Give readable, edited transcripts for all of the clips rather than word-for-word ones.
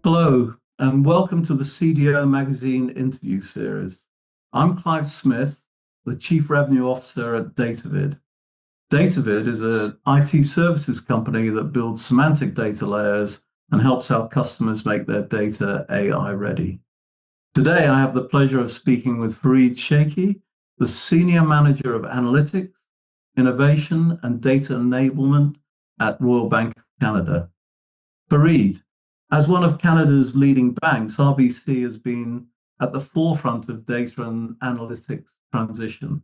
Hello, and welcome to the CDO Magazine interview series. I'm Clive Smith, the Chief Revenue Officer at Datavid. Datavid is an IT services company that builds semantic data layers and helps our customers make their data AI ready. Today, I have the pleasure of speaking with Farid Sheikhi, the Senior Manager of Analytics, Innovation, and Data Enablement at Royal Bank of Canada. Farid, as one of Canada's leading banks, RBC has been at the forefront of data and analytics transition.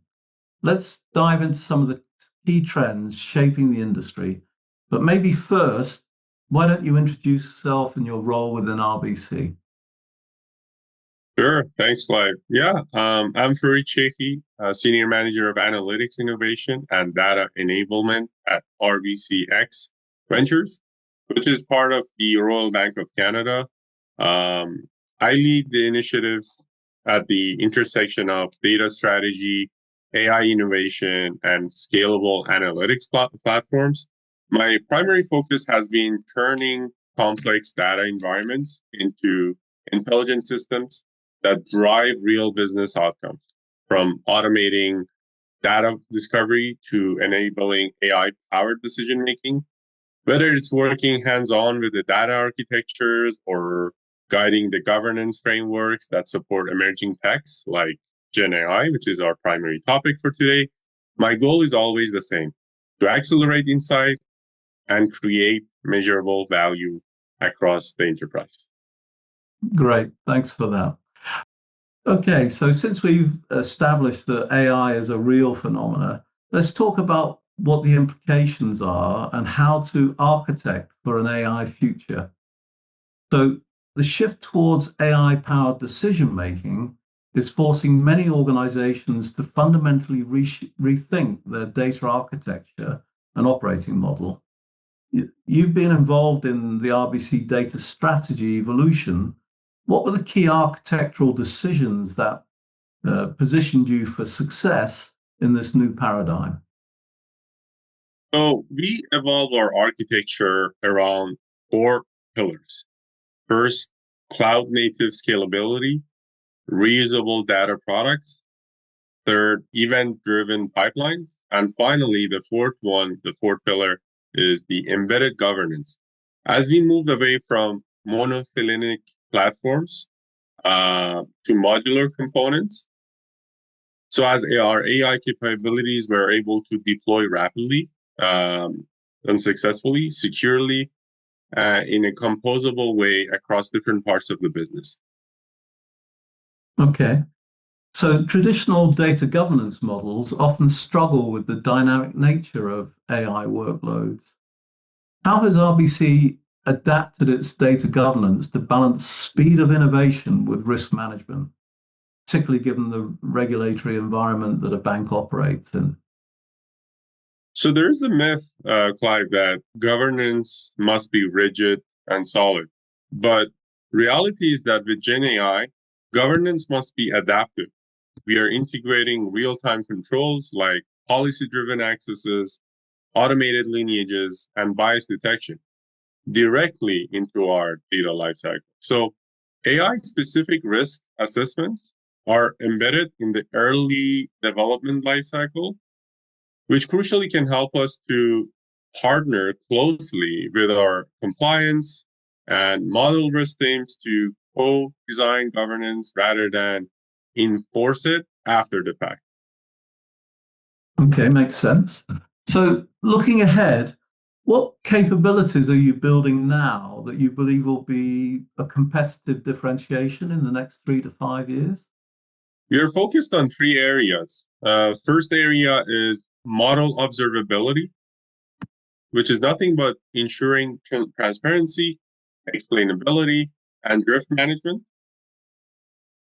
Let's dive into some of the key trends shaping the industry. But maybe first, why don't you introduce yourself and your role within RBC? Sure. Thanks, Clive. I'm Farid Sheikhi, Senior Manager of Analytics Innovation and Data Enablement at RBCX Ventures, which is part of the Royal Bank of Canada. I lead the initiatives at the intersection of data strategy, AI innovation, and scalable analytics platforms. My primary focus has been turning complex data environments into intelligent systems that drive real business outcomes, from automating data discovery to enabling AI-powered decision making. Whether it's working hands-on with the data architectures or guiding the governance frameworks that support emerging techs like Gen AI, which is our primary topic for today, my goal is always the same: to accelerate insight and create measurable value across the enterprise. Great, thanks for that. Okay, so since we've established that AI is a real phenomena, let's talk about what the implications are and how to architect for an AI future. So the shift towards AI-powered decision-making is forcing many organizations to fundamentally rethink their data architecture and operating model. You've been involved in the RBC data strategy evolution. What were the key architectural decisions that positioned you for success in this new paradigm? So we evolve our architecture around four pillars. First, cloud native scalability, reusable data products. Third, event-driven pipelines. And finally, the fourth pillar is the embedded governance. As we move away from monolithic platforms to modular components, so as our AI capabilities were able to deploy rapidly and successfully, securely, in a composable way across different parts of the business. Okay. So traditional data governance models often struggle with the dynamic nature of AI workloads. How has RBC adapted its data governance to balance speed of innovation with risk management, particularly given the regulatory environment that a bank operates in? So there's a myth, Clive, that governance must be rigid and solid. But reality is that with Gen AI, governance must be adaptive. We are integrating real-time controls like policy-driven accesses, automated lineages, and bias detection directly into our data lifecycle. So AI-specific risk assessments are embedded in the early development lifecycle, which crucially can help us to partner closely with our compliance and model risk teams to co-design governance rather than enforce it after the fact. Okay, makes sense. So looking ahead, what capabilities are you building now that you believe will be a competitive differentiation in the next 3 to 5 years? We are focused on three areas. First area is model observability, which is nothing but ensuring transparency, explainability, and drift management.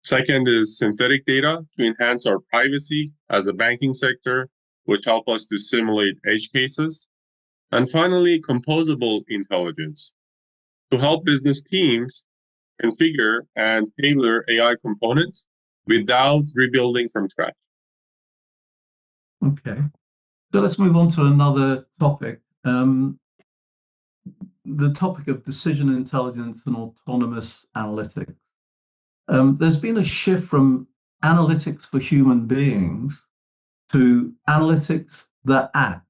Second is synthetic data to enhance our privacy as a banking sector, which help us to simulate edge cases. And finally, composable intelligence to help business teams configure and tailor AI components without rebuilding from scratch. Okay. So let's move on to another topic. the topic of decision intelligence and autonomous analytics. There's been a shift from analytics for human beings to analytics that act.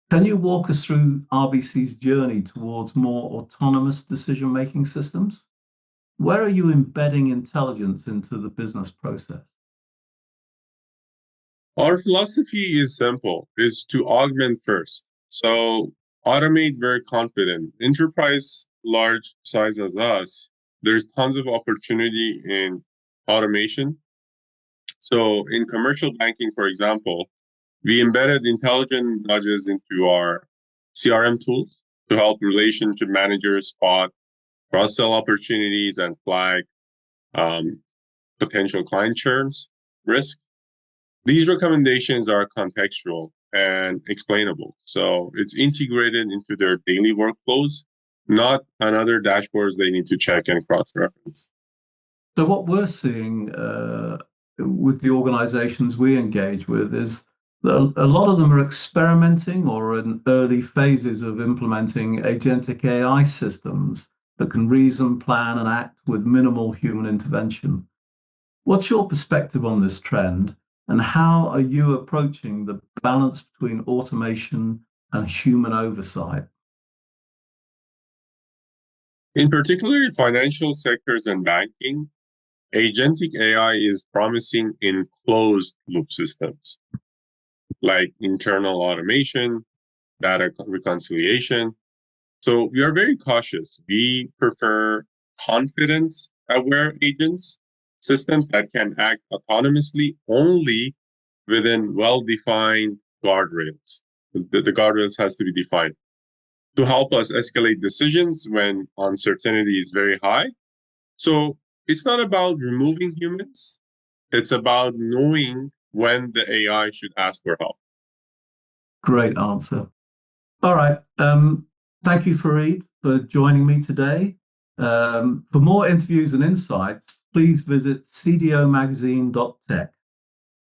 Can you walk us through RBC's journey towards more autonomous decision-making systems? Where are you embedding intelligence into the business process? Our philosophy is simple, is to augment first. So automate very confident. Enterprise large size as us, there's tons of opportunity in automation. So in commercial banking, for example, we embedded intelligent nudges into our CRM tools to help relationship managers spot cross-sell opportunities and flag potential client churns risks. These recommendations are contextual and explainable. So it's integrated into their daily workflows, not another dashboards they need to check and cross-reference. So what we're seeing with the organizations we engage with is that a lot of them are experimenting or in early phases of implementing agentic AI systems that can reason, plan, and act with minimal human intervention. What's your perspective on this trend, and how are you approaching the balance between automation and human oversight? In particular, in financial sectors and banking, agentic AI is promising in closed loop systems like internal automation, data reconciliation. So we are very cautious. We prefer confidence-aware agents, systems that can act autonomously only within well-defined guardrails. The guardrails has to be defined to help us escalate decisions when uncertainty is very high. So it's not about removing humans. It's about knowing when the AI should ask for help. Great answer. All right. Thank you, Farid, for joining me today. For more interviews and insights, please visit cdomagazine.tech.